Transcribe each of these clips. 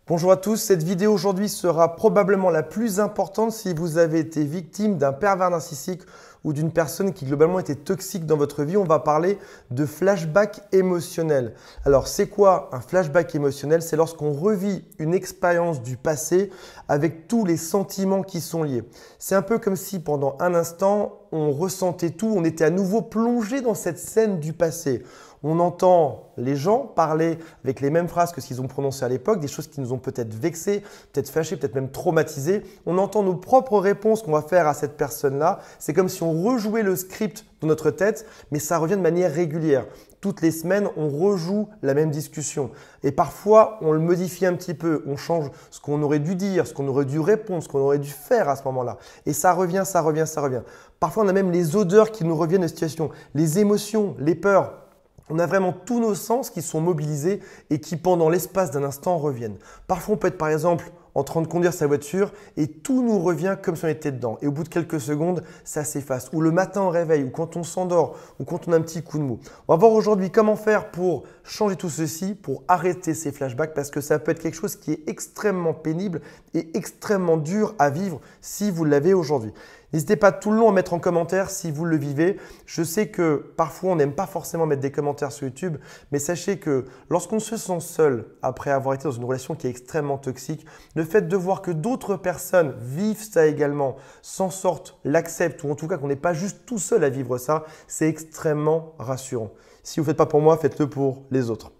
Bonjour à tous, cette vidéo aujourd'hui sera probablement la plus importante si vous avez été victime d'un pervers narcissique ou d'une personne qui globalement était toxique dans votre vie. On va parler de flashback émotionnel. Alors c'est quoi un flashback émotionnel? C'est lorsqu'on revit une expérience du passé avec tous les sentiments qui sont liés. C'est un peu comme si pendant un instant on ressentait tout, on était à nouveau plongé dans cette scène du passé. On entend les gens parler avec les mêmes phrases que ce qu'ils ont prononcées à l'époque, des choses qui nous ont peut-être vexés, peut-être fâchés, peut-être même traumatisés. On entend nos propres réponses qu'on va faire à cette personne-là. C'est comme si on rejouait le script dans notre tête, mais ça revient de manière régulière. Toutes les semaines, on rejoue la même discussion. Et parfois, on le modifie un petit peu. On change ce qu'on aurait dû dire, ce qu'on aurait dû répondre, ce qu'on aurait dû faire à ce moment-là. Et ça revient, ça revient, ça revient. Parfois, on a même les odeurs qui nous reviennent de situation, les émotions, les peurs. On a vraiment tous nos sens qui sont mobilisés et qui, pendant l'espace d'un instant, reviennent. Parfois, on peut être par exemple en train de conduire sa voiture et tout nous revient comme si on était dedans. Et au bout de quelques secondes, ça s'efface. Ou le matin au réveil, ou quand on s'endort, ou quand on a un petit coup de mou. On va voir aujourd'hui comment faire pour changer tout ceci, pour arrêter ces flashbacks, parce que ça peut être quelque chose qui est extrêmement pénible et extrêmement dur à vivre si vous l'avez aujourd'hui. N'hésitez pas tout le long à mettre en commentaire si vous le vivez. Je sais que parfois on n'aime pas forcément mettre des commentaires sur YouTube, mais sachez que lorsqu'on se sent seul après avoir été dans une relation qui est extrêmement toxique, le fait de voir que d'autres personnes vivent ça également, s'en sortent, l'acceptent ou en tout cas qu'on n'est pas juste tout seul à vivre ça, c'est extrêmement rassurant. Si vous ne faites pas pour moi, faites-le pour les autres.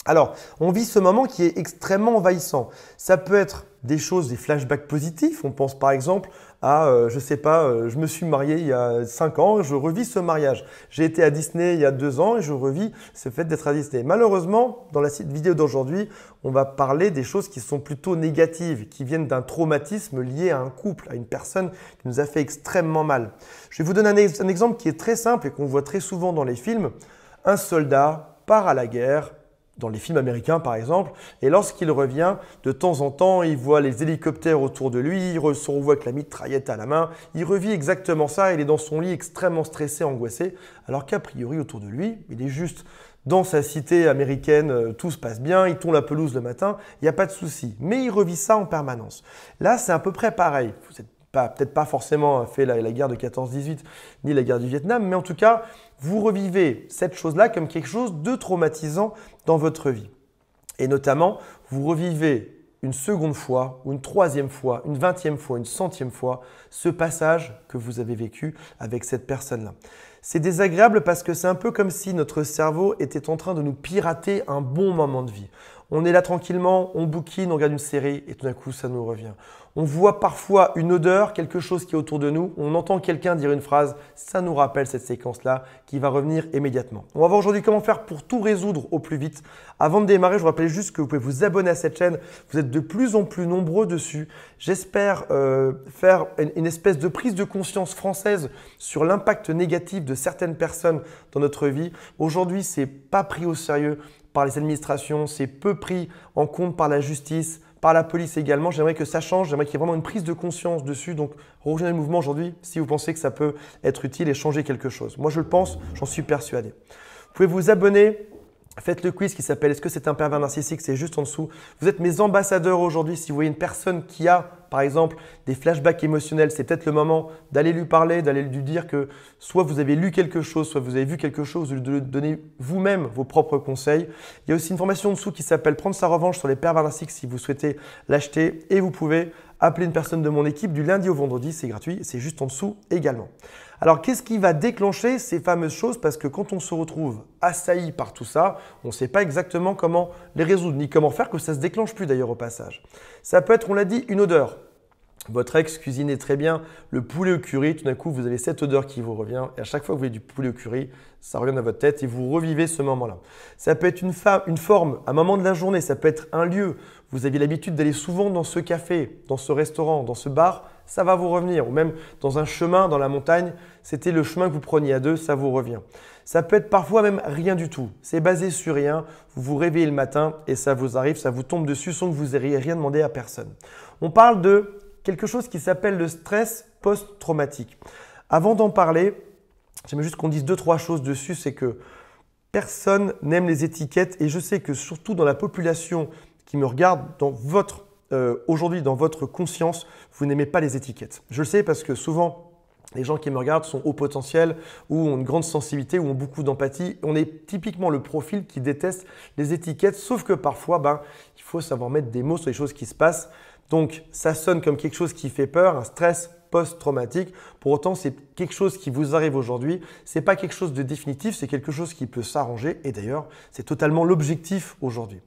Alors, on vit ce moment qui est extrêmement envahissant. Ça peut être des choses, des flashbacks positifs. On pense par exemple à, je ne sais pas, je me suis marié il y a 5 ans, je revis ce mariage. J'ai été à Disney il y a 2 ans et je revis ce fait d'être à Disney. Malheureusement, dans la vidéo d'aujourd'hui, on va parler des choses qui sont plutôt négatives, qui viennent d'un traumatisme lié à un couple, à une personne qui nous a fait extrêmement mal. Je vais vous donner un exemple qui est très simple et qu'on voit très souvent dans les films. Un soldat part à la guerre, dans les films américains par exemple, et lorsqu'il revient, de temps en temps, il voit les hélicoptères autour de lui, il se revoit avec la mitraillette à la main, il revit exactement ça, il est dans son lit extrêmement stressé, angoissé, alors qu'a priori autour de lui, il est juste dans sa cité américaine, tout se passe bien, il tourne la pelouse le matin, il n'y a pas de souci, mais il revit ça en permanence. Là, c'est à peu près pareil. Vous n'êtes peut-être pas forcément fait la guerre de 14-18 ni la guerre du Vietnam, mais en tout cas, vous revivez cette chose-là comme quelque chose de traumatisant dans votre vie. Et notamment, vous revivez une seconde fois, ou une troisième fois, une 20e fois, une 100e fois, ce passage que vous avez vécu avec cette personne-là. C'est désagréable parce que c'est un peu comme si notre cerveau était en train de nous pirater un bon moment de vie. On est là tranquillement, on bouquine, on regarde une série et tout d'un coup, ça nous revient. On voit parfois une odeur, quelque chose qui est autour de nous. On entend quelqu'un dire une phrase, ça nous rappelle cette séquence-là qui va revenir immédiatement. On va voir aujourd'hui comment faire pour tout résoudre au plus vite. Avant de démarrer, je vous rappelle juste que vous pouvez vous abonner à cette chaîne. Vous êtes de plus en plus nombreux dessus. J'espère faire une espèce de prise de conscience française sur l'impact négatif de certaines personnes dans notre vie. Aujourd'hui, ce n'est pas pris au sérieux par les administrations, c'est peu pris en compte par la justice, par la police également. J'aimerais que ça change, j'aimerais qu'il y ait vraiment une prise de conscience dessus. Donc, rejoignez le mouvement aujourd'hui si vous pensez que ça peut être utile et changer quelque chose. Moi, je le pense, j'en suis persuadé. Vous pouvez vous abonner. Faites le quiz qui s'appelle « Est-ce que c'est un pervers narcissique ?» C'est juste en dessous. Vous êtes mes ambassadeurs aujourd'hui. Si vous voyez une personne qui a, par exemple, des flashbacks émotionnels, c'est peut-être le moment d'aller lui parler, d'aller lui dire que soit vous avez lu quelque chose, soit vous avez vu quelque chose, de lui donner vous-même vos propres conseils. Il y a aussi une formation en dessous qui s'appelle « Prendre sa revanche sur les pervers narcissiques » si vous souhaitez l'acheter. Et vous pouvez appeler une personne de mon équipe du lundi au vendredi. C'est gratuit. C'est juste en dessous également. Alors, qu'est-ce qui va déclencher ces fameuses choses? Parce que quand on se retrouve assailli par tout ça, on ne sait pas exactement comment les résoudre, ni comment faire que ça ne se déclenche plus d'ailleurs au passage. Ça peut être, on l'a dit, une odeur. Votre ex cuisinait très bien le poulet au curry, tout d'un coup vous avez cette odeur qui vous revient et à chaque fois que vous voyez du poulet au curry, ça revient dans votre tête et vous revivez ce moment-là. Ça peut être une forme, un moment de la journée, ça peut être un lieu. Vous aviez l'habitude d'aller souvent dans ce café, dans ce restaurant, dans ce bar, ça va vous revenir. Ou même dans un chemin, dans la montagne, c'était le chemin que vous preniez à deux, ça vous revient. Ça peut être parfois même rien du tout. C'est basé sur rien. Vous vous réveillez le matin et ça vous arrive, ça vous tombe dessus sans que vous ayez rien demandé à personne. On parle de quelque chose qui s'appelle le stress post-traumatique. Avant d'en parler, j'aimerais juste qu'on dise 2-3 choses dessus. C'est que personne n'aime les étiquettes et je sais que surtout dans la population qui me regardent, aujourd'hui dans votre conscience, vous n'aimez pas les étiquettes. Je le sais parce que souvent, les gens qui me regardent sont haut potentiel ou ont une grande sensibilité ou ont beaucoup d'empathie. On est typiquement le profil qui déteste les étiquettes, sauf que parfois, il faut savoir mettre des mots sur les choses qui se passent. Donc, ça sonne comme quelque chose qui fait peur, un stress post-traumatique. Pour autant, c'est quelque chose qui vous arrive aujourd'hui. Ce n'est pas quelque chose de définitif, c'est quelque chose qui peut s'arranger. Et d'ailleurs, c'est totalement l'objectif aujourd'hui.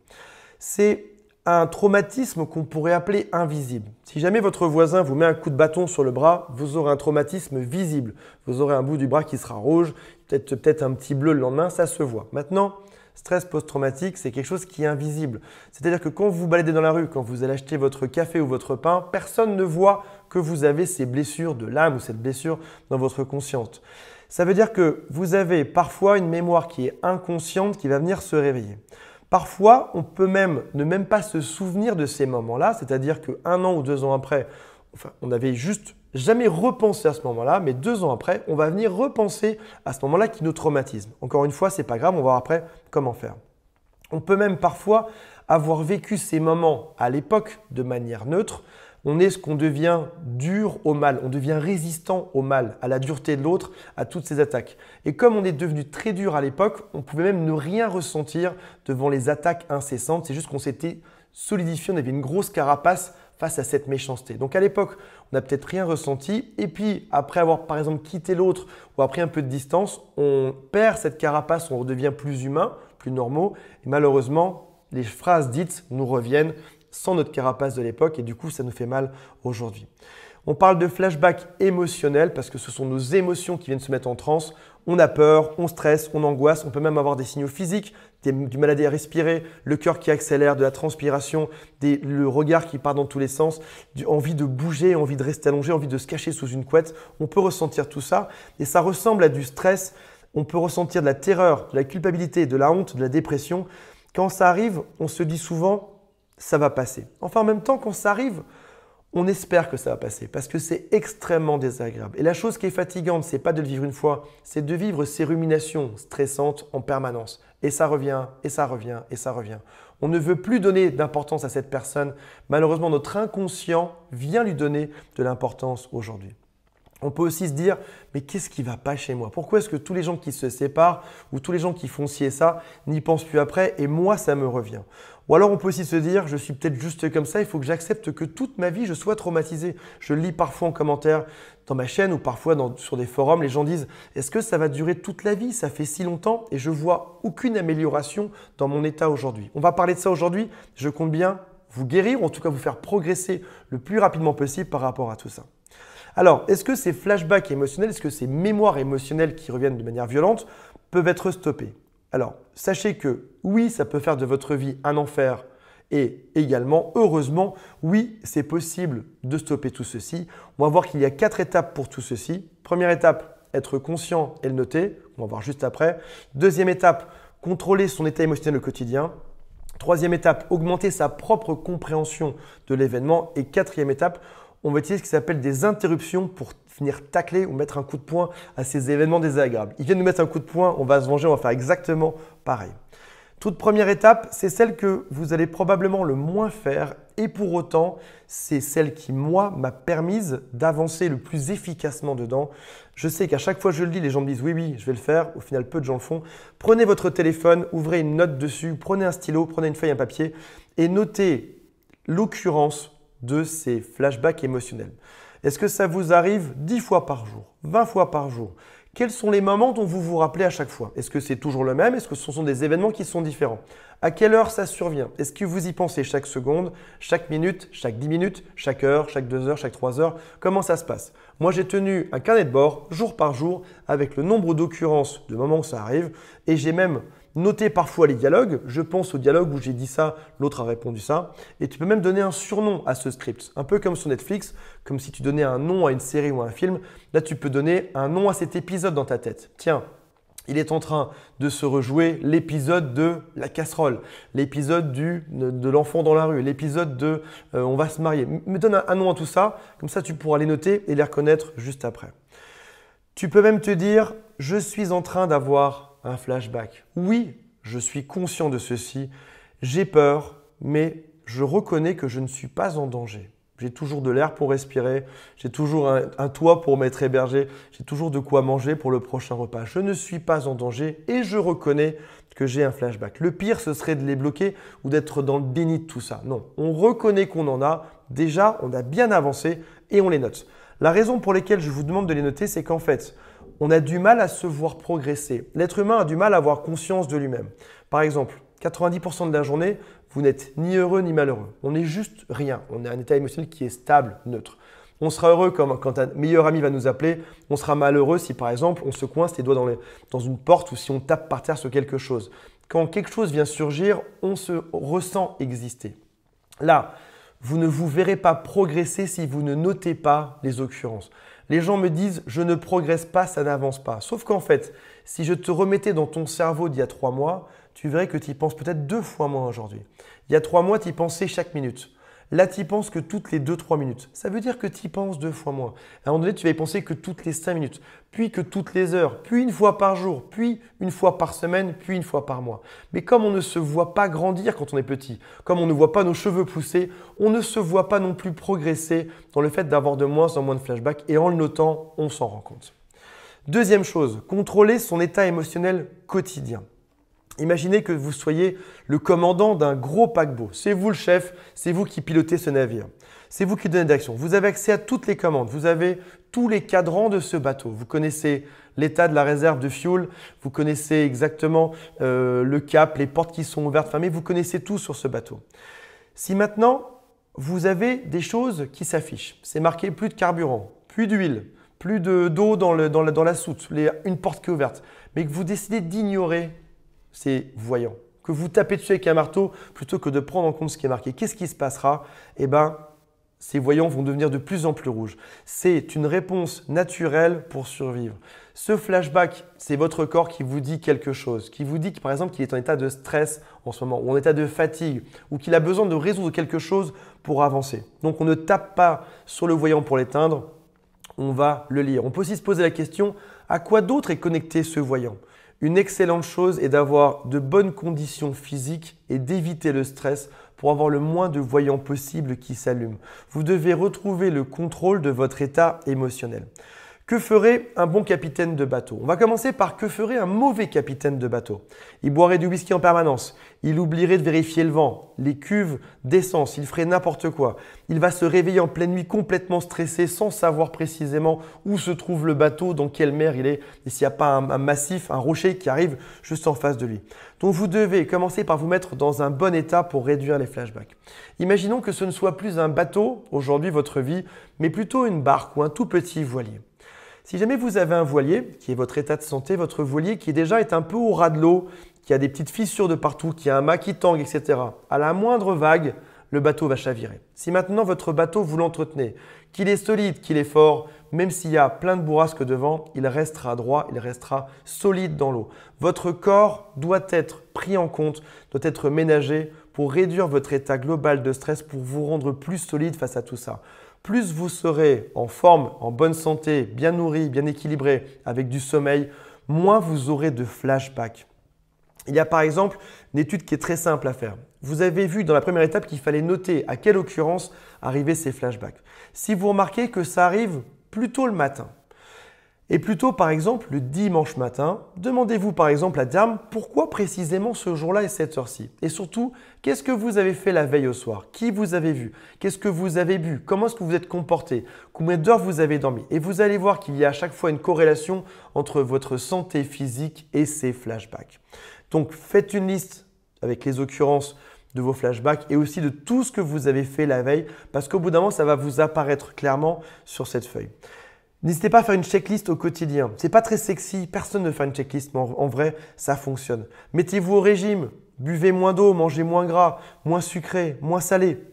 C'est un traumatisme qu'on pourrait appeler invisible. Si jamais votre voisin vous met un coup de bâton sur le bras, vous aurez un traumatisme visible. Vous aurez un bout du bras qui sera rouge, peut-être un petit bleu le lendemain, ça se voit. Maintenant, stress post-traumatique, c'est quelque chose qui est invisible. C'est-à-dire que quand vous vous baladez dans la rue, quand vous allez acheter votre café ou votre pain, personne ne voit que vous avez ces blessures de l'âme ou cette blessure dans votre conscience. Ça veut dire que vous avez parfois une mémoire qui est inconsciente qui va venir se réveiller. Parfois, on peut ne même pas se souvenir de ces moments-là, c'est-à-dire qu'un an ou 2 ans après, on n'avait juste jamais repensé à ce moment-là, mais 2 ans après, on va venir repenser à ce moment-là qui nous traumatise. Encore une fois, ce n'est pas grave, on va voir après comment faire. On peut même parfois avoir vécu ces moments à l'époque de manière neutre. On est ce qu'on devient dur au mal, on devient résistant au mal, à la dureté de l'autre, à toutes ces attaques. Et comme on est devenu très dur à l'époque, on pouvait même ne rien ressentir devant les attaques incessantes. C'est juste qu'on s'était solidifié, on avait une grosse carapace face à cette méchanceté. Donc à l'époque, on n'a peut-être rien ressenti. Et puis après avoir par exemple quitté l'autre ou après un peu de distance, on perd cette carapace, on redevient plus humain, plus normaux. Et malheureusement, les phrases dites nous reviennent sans notre carapace de l'époque et du coup, ça nous fait mal aujourd'hui. On parle de flashback émotionnel parce que ce sont nos émotions qui viennent se mettre en transe. On a peur, on stresse, on angoisse, on peut même avoir des signaux physiques, du mal à respirer, le cœur qui accélère, de la transpiration, le regard qui part dans tous les sens, envie de bouger, envie de rester allongé, envie de se cacher sous une couette. On peut ressentir tout ça et ça ressemble à du stress. On peut ressentir de la terreur, de la culpabilité, de la honte, de la dépression. Quand ça arrive, on se dit souvent ça va passer. Enfin, en même temps, quand ça arrive, on espère que ça va passer parce que c'est extrêmement désagréable. Et la chose qui est fatigante, ce n'est pas de le vivre une fois, c'est de vivre ces ruminations stressantes en permanence. Et ça revient, et ça revient, et ça revient. On ne veut plus donner d'importance à cette personne. Malheureusement, notre inconscient vient lui donner de l'importance aujourd'hui. On peut aussi se dire, mais qu'est-ce qui ne va pas chez moi? Pourquoi est-ce que tous les gens qui se séparent ou tous les gens qui font ci et ça n'y pensent plus après et moi, ça me revient? Ou alors on peut aussi se dire, je suis peut-être juste comme ça, il faut que j'accepte que toute ma vie, je sois traumatisé. Je le lis parfois en commentaire dans ma chaîne ou parfois sur des forums, les gens disent, est-ce que ça va durer toute la vie? Ça fait si longtemps et je vois aucune amélioration dans mon état aujourd'hui. On va parler de ça aujourd'hui. Je compte bien vous guérir ou en tout cas vous faire progresser le plus rapidement possible par rapport à tout ça. Alors, est-ce que ces flashbacks émotionnels, est-ce que ces mémoires émotionnelles qui reviennent de manière violente peuvent être stoppées? Alors, sachez que oui, ça peut faire de votre vie un enfer et également, heureusement, oui, c'est possible de stopper tout ceci. On va voir qu'il y a 4 étapes pour tout ceci. Première étape, être conscient et le noter. On va voir juste après. Deuxième étape, contrôler son état émotionnel au quotidien. Troisième étape, augmenter sa propre compréhension de l'événement. Et quatrième étape, on va utiliser ce qui s'appelle des interruptions pour venir tacler ou mettre un coup de poing à ces événements désagréables. Ils viennent nous mettre un coup de poing, on va se venger, on va faire exactement pareil. Toute première étape, c'est celle que vous allez probablement le moins faire et pour autant, c'est celle qui, moi, m'a permise d'avancer le plus efficacement dedans. Je sais qu'à chaque fois que je le dis, les gens me disent « oui, oui, je vais le faire ». Au final, peu de gens le font. Prenez votre téléphone, ouvrez une note dessus, prenez un stylo, prenez une feuille, un papier et notez l'occurrence de ces flashbacks émotionnels. Est-ce que ça vous arrive 10 fois par jour, 20 fois par jour? Quels sont les moments dont vous vous rappelez à chaque fois? Est-ce que c'est toujours le même? Est-ce que ce sont des événements qui sont différents? À quelle heure ça survient? Est-ce que vous y pensez chaque seconde, chaque minute, chaque 10 minutes, chaque heure, chaque 2 heures, chaque 3 heures? Comment ça se passe? Moi, j'ai tenu un carnet de bord jour par jour avec le nombre d'occurrences de moments où ça arrive et j'ai même noté parfois les dialogues. Je pense au dialogue où j'ai dit ça, l'autre a répondu ça. Et tu peux même donner un surnom à ce script. Un peu comme sur Netflix, comme si tu donnais un nom à une série ou à un film. Là, tu peux donner un nom à cet épisode dans ta tête. Tiens, il est en train de se rejouer l'épisode de la casserole, l'épisode de l'enfant dans la rue, l'épisode de on va se marier. Me donne un nom à tout ça. Comme ça, tu pourras les noter et les reconnaître juste après. Tu peux même te dire, je suis en train d'avoir un flashback. Oui, je suis conscient de ceci. J'ai peur, mais je reconnais que je ne suis pas en danger. J'ai toujours de l'air pour respirer, j'ai toujours un toit pour m'être hébergé, j'ai toujours de quoi manger pour le prochain repas. Je ne suis pas en danger et je reconnais que j'ai un flashback. Le pire, ce serait de les bloquer ou d'être dans le déni de tout ça. Non, on reconnaît qu'on en a. Déjà, on a bien avancé et on les note. La raison pour laquelle je vous demande de les noter, c'est qu'en fait, on a du mal à se voir progresser. L'être humain a du mal à avoir conscience de lui-même. Par exemple, 90% de la journée, vous n'êtes ni heureux ni malheureux. On n'est juste rien. On a un état émotionnel qui est stable, neutre. On sera heureux quand un meilleur ami va nous appeler. On sera malheureux si par exemple on se coince les doigts dans une porte ou si on tape par terre sur quelque chose. Quand quelque chose vient surgir, on se ressent exister. Là, vous ne vous verrez pas progresser si vous ne notez pas les occurrences. Les gens me disent « je ne progresse pas, ça n'avance pas ». Sauf qu'en fait, si je te remettais dans ton cerveau d'il y a 3 mois, tu verrais que tu y penses peut-être 2 fois moins aujourd'hui. Il y a 3 mois, tu y pensais chaque minute. Là, tu y penses que toutes les 2-3 minutes. Ça veut dire que tu y penses 2 fois moins. À un moment donné, tu vas y penser que toutes les 5 minutes, puis que toutes les heures, puis une fois par jour, puis une fois par semaine, puis une fois par mois. Mais comme on ne se voit pas grandir quand on est petit, comme on ne voit pas nos cheveux pousser, on ne se voit pas non plus progresser dans le fait d'avoir de moins en moins de flashbacks et en le notant, on s'en rend compte. Deuxième chose, contrôler son état émotionnel quotidien. Imaginez que vous soyez le commandant d'un gros paquebot. C'est vous le chef, c'est vous qui pilotez ce navire. C'est vous qui donnez d'action. Vous avez accès à toutes les commandes. Vous avez tous les cadrans de ce bateau. Vous connaissez l'état de la réserve de fuel. Vous connaissez exactement le cap, les portes qui sont ouvertes, fermées. Vous connaissez tout sur ce bateau. Si maintenant, vous avez des choses qui s'affichent, c'est marqué plus de carburant, plus d'huile, plus d'eau dans la soute, une porte qui est ouverte, mais que vous décidez d'ignorer ces voyants, que vous tapez dessus avec un marteau plutôt que de prendre en compte ce qui est marqué. Qu'est-ce qui se passera? Eh bien, ces voyants vont devenir de plus en plus rouges. C'est une réponse naturelle pour survivre. Ce flashback, c'est votre corps qui vous dit quelque chose, qui vous dit que, par exemple qu'il est en état de stress en ce moment, ou en état de fatigue, ou qu'il a besoin de résoudre quelque chose pour avancer. Donc, on ne tape pas sur le voyant pour l'éteindre, on va le lire. On peut aussi se poser la question, à quoi d'autre est connecté ce voyant? Une excellente chose est d'avoir de bonnes conditions physiques et d'éviter le stress pour avoir le moins de voyants possible qui s'allument. Vous devez retrouver le contrôle de votre état émotionnel. Que ferait un bon capitaine de bateau? On va commencer par que ferait un mauvais capitaine de bateau? Il boirait du whisky en permanence, il oublierait de vérifier le vent, les cuves d'essence, il ferait n'importe quoi. Il va se réveiller en pleine nuit complètement stressé sans savoir précisément où se trouve le bateau, dans quelle mer il est et s'il n'y a pas un massif, un rocher qui arrive juste en face de lui. Donc vous devez commencer par vous mettre dans un bon état pour réduire les flashbacks. Imaginons que ce ne soit plus un bateau, aujourd'hui votre vie, mais plutôt une barque ou un tout petit voilier. Si jamais vous avez un voilier, qui est votre état de santé, votre voilier qui déjà est un peu au ras de l'eau, qui a des petites fissures de partout, qui a un mât qui tangue, etc. À la moindre vague, le bateau va chavirer. Si maintenant votre bateau, vous l'entretenez, qu'il est solide, qu'il est fort, même s'il y a plein de bourrasques devant, il restera droit, il restera solide dans l'eau. Votre corps doit être pris en compte, doit être ménagé pour réduire votre état global de stress, pour vous rendre plus solide face à tout ça. Plus vous serez en forme, en bonne santé, bien nourri, bien équilibré, avec du sommeil, moins vous aurez de flashbacks. Il y a par exemple une étude qui est très simple à faire. Vous avez vu dans la première étape qu'il fallait noter à quelle occurrence arrivaient ces flashbacks. Si vous remarquez que ça arrive plutôt le matin, et plutôt par exemple le dimanche matin, demandez-vous par exemple à terme pourquoi précisément ce jour-là et cette heure-ci. Et surtout, qu'est-ce que vous avez fait la veille au soir? Qui vous avez vu? Qu'est-ce que vous avez bu? Comment est-ce que vous êtes comporté? Combien d'heures vous avez dormi? Et vous allez voir qu'il y a à chaque fois une corrélation entre votre santé physique et ces flashbacks. Donc faites une liste avec les occurrences de vos flashbacks et aussi de tout ce que vous avez fait la veille parce qu'au bout d'un moment, ça va vous apparaître clairement sur cette feuille. N'hésitez pas à faire une checklist au quotidien. Ce n'est pas très sexy, personne ne fait une checklist, mais en vrai, ça fonctionne. Mettez-vous au régime, buvez moins d'eau, mangez moins gras, moins sucré, moins salé.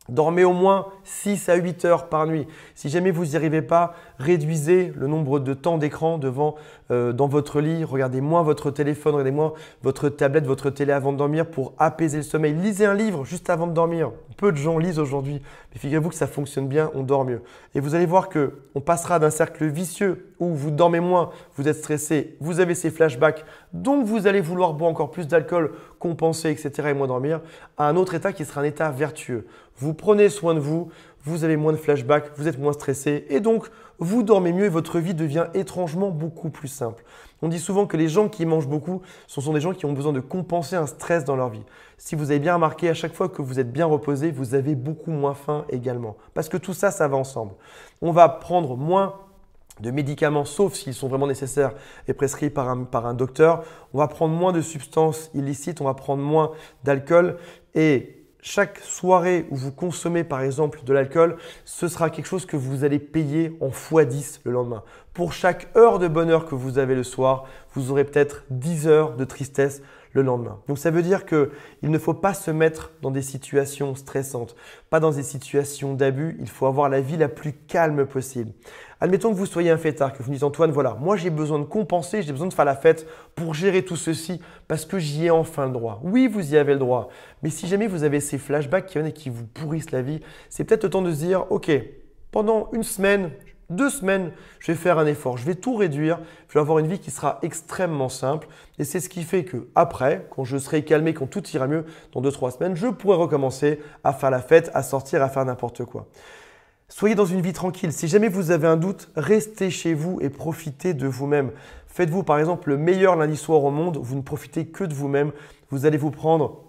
Dormez au moins 6 à 8 heures par nuit. Si jamais vous n'y arrivez pas, réduisez le nombre de temps d'écran dans votre lit. Regardez moins votre téléphone, regardez moins votre tablette, votre télé avant de dormir pour apaiser le sommeil. Lisez un livre juste avant de dormir. Peu de gens lisent aujourd'hui, mais figurez-vous que ça fonctionne bien, on dort mieux. Et vous allez voir qu'on passera d'un cercle vicieux où vous dormez moins, vous êtes stressé, vous avez ces flashbacks, donc vous allez vouloir boire encore plus d'alcool, compenser, etc. et moins dormir, à un autre état qui sera un état vertueux. Vous prenez soin de vous, vous avez moins de flashbacks, vous êtes moins stressé et donc vous dormez mieux et votre vie devient étrangement beaucoup plus simple. On dit souvent que les gens qui mangent beaucoup, ce sont des gens qui ont besoin de compenser un stress dans leur vie. Si vous avez bien remarqué, à chaque fois que vous êtes bien reposé, vous avez beaucoup moins faim également. Parce que tout ça, ça va ensemble. On va prendre moins de médicaments, sauf s'ils sont vraiment nécessaires et prescrits par un docteur. On va prendre moins de substances illicites, on va prendre moins d'alcool et chaque soirée où vous consommez par exemple de l'alcool, ce sera quelque chose que vous allez payer en x10 le lendemain. Pour chaque heure de bonheur que vous avez le soir, vous aurez peut-être 10 heures de tristesse le lendemain. Donc ça veut dire qu'il ne faut pas se mettre dans des situations stressantes, pas dans des situations d'abus. Il faut avoir la vie la plus calme possible. Admettons que vous soyez un fêtard, que vous me dites Antoine, voilà, moi j'ai besoin de compenser, j'ai besoin de faire la fête pour gérer tout ceci parce que j'y ai enfin le droit. Oui, vous y avez le droit, mais si jamais vous avez ces flashbacks qui viennent et qui vous pourrissent la vie, c'est peut-être le temps de se dire, ok, pendant une semaine, 2 semaines, je vais faire un effort, je vais tout réduire, je vais avoir une vie qui sera extrêmement simple et c'est ce qui fait que après, quand je serai calmé, quand tout ira mieux, dans 2-3 semaines, je pourrai recommencer à faire la fête, à sortir, à faire n'importe quoi. Soyez dans une vie tranquille. Si jamais vous avez un doute, restez chez vous et profitez de vous-même. Faites-vous par exemple le meilleur lundi soir au monde, vous ne profitez que de vous-même. Vous allez vous prendre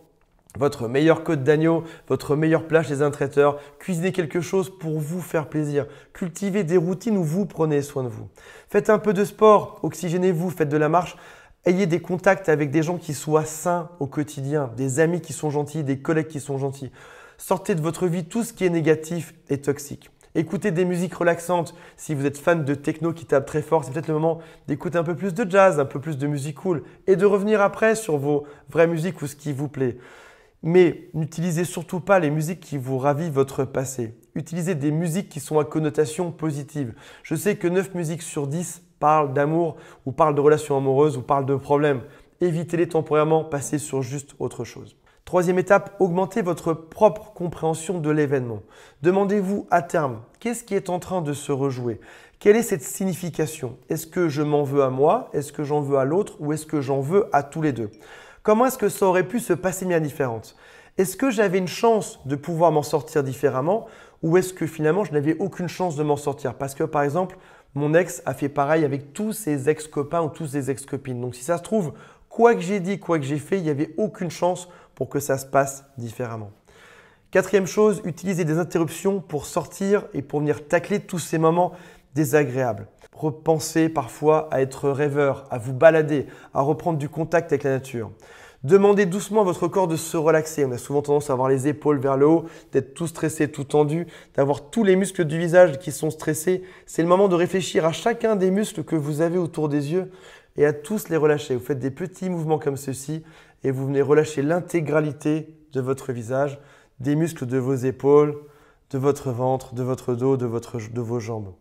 votre meilleure côte d'agneau, votre meilleur plat chez un traiteur, cuisinez quelque chose pour vous faire plaisir, cultivez des routines où vous prenez soin de vous. Faites un peu de sport, oxygénez-vous, faites de la marche, ayez des contacts avec des gens qui soient sains au quotidien, des amis qui sont gentils, des collègues qui sont gentils. Sortez de votre vie tout ce qui est négatif et toxique. Écoutez des musiques relaxantes. Si vous êtes fan de techno qui tape très fort, c'est peut-être le moment d'écouter un peu plus de jazz, un peu plus de musique cool et de revenir après sur vos vraies musiques ou ce qui vous plaît. Mais n'utilisez surtout pas les musiques qui vous ravivent votre passé. Utilisez des musiques qui sont à connotation positive. Je sais que 9 musiques sur 10 parlent d'amour ou parlent de relations amoureuses ou parlent de problèmes. Évitez-les temporairement, passez sur juste autre chose. Troisième étape, augmentez votre propre compréhension de l'événement. Demandez-vous à terme, qu'est-ce qui est en train de se rejouer? Quelle est cette signification? Est-ce que je m'en veux à moi? Est-ce que j'en veux à l'autre? Ou est-ce que j'en veux à tous les deux? Comment est-ce que ça aurait pu se passer de manière différente? Est-ce que j'avais une chance de pouvoir m'en sortir différemment? Ou est-ce que finalement je n'avais aucune chance de m'en sortir? Parce que par exemple, mon ex a fait pareil avec tous ses ex-copains ou tous ses ex-copines. Donc si ça se trouve, quoi que j'ai dit, quoi que j'ai fait, il n'y avait aucune chance pour que ça se passe différemment. Quatrième chose, utilisez des interruptions pour sortir et pour venir tacler tous ces moments désagréables. Repensez parfois à être rêveur, à vous balader, à reprendre du contact avec la nature. Demandez doucement à votre corps de se relaxer. On a souvent tendance à avoir les épaules vers le haut, d'être tout stressé, tout tendu, d'avoir tous les muscles du visage qui sont stressés. C'est le moment de réfléchir à chacun des muscles que vous avez autour des yeux et à tous les relâcher. Vous faites des petits mouvements comme ceci et vous venez relâcher l'intégralité de votre visage, des muscles de vos épaules, de votre ventre, de votre dos, de vos jambes.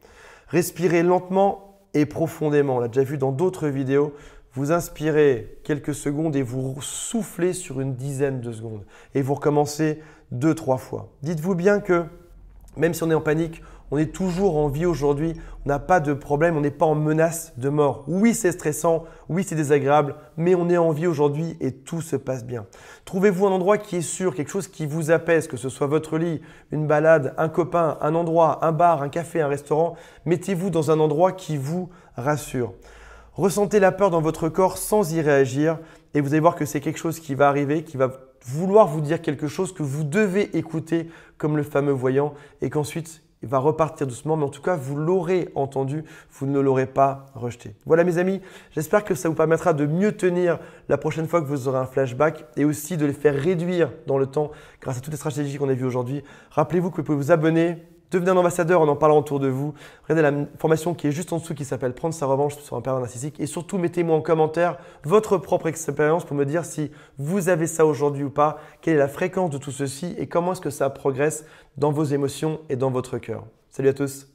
Respirez lentement et profondément. On l'a déjà vu dans d'autres vidéos. Vous inspirez quelques secondes et vous soufflez sur une dizaine de secondes. Et vous recommencez 2-3 fois. Dites-vous bien que même si on est en panique, on est toujours en vie aujourd'hui, on n'a pas de problème, on n'est pas en menace de mort. Oui, c'est stressant, oui, c'est désagréable, mais on est en vie aujourd'hui et tout se passe bien. Trouvez-vous un endroit qui est sûr, quelque chose qui vous apaise, que ce soit votre lit, une balade, un copain, un endroit, un bar, un café, un restaurant. Mettez-vous dans un endroit qui vous rassure. Ressentez la peur dans votre corps sans y réagir et vous allez voir que c'est quelque chose qui va arriver, qui va vouloir vous dire quelque chose que vous devez écouter comme le fameux voyant et qu'ensuite il va repartir doucement, mais en tout cas, vous l'aurez entendu, vous ne l'aurez pas rejeté. Voilà mes amis, j'espère que ça vous permettra de mieux tenir la prochaine fois que vous aurez un flashback et aussi de les faire réduire dans le temps grâce à toutes les stratégies qu'on a vues aujourd'hui. Rappelez-vous que vous pouvez vous abonner, Devenez un ambassadeur en parlant autour de vous. Regardez la formation qui est juste en dessous qui s'appelle Prendre sa revanche sur un pervers narcissique. Et surtout, mettez-moi en commentaire votre propre expérience pour me dire si vous avez ça aujourd'hui ou pas, quelle est la fréquence de tout ceci et comment est-ce que ça progresse dans vos émotions et dans votre cœur. Salut à tous!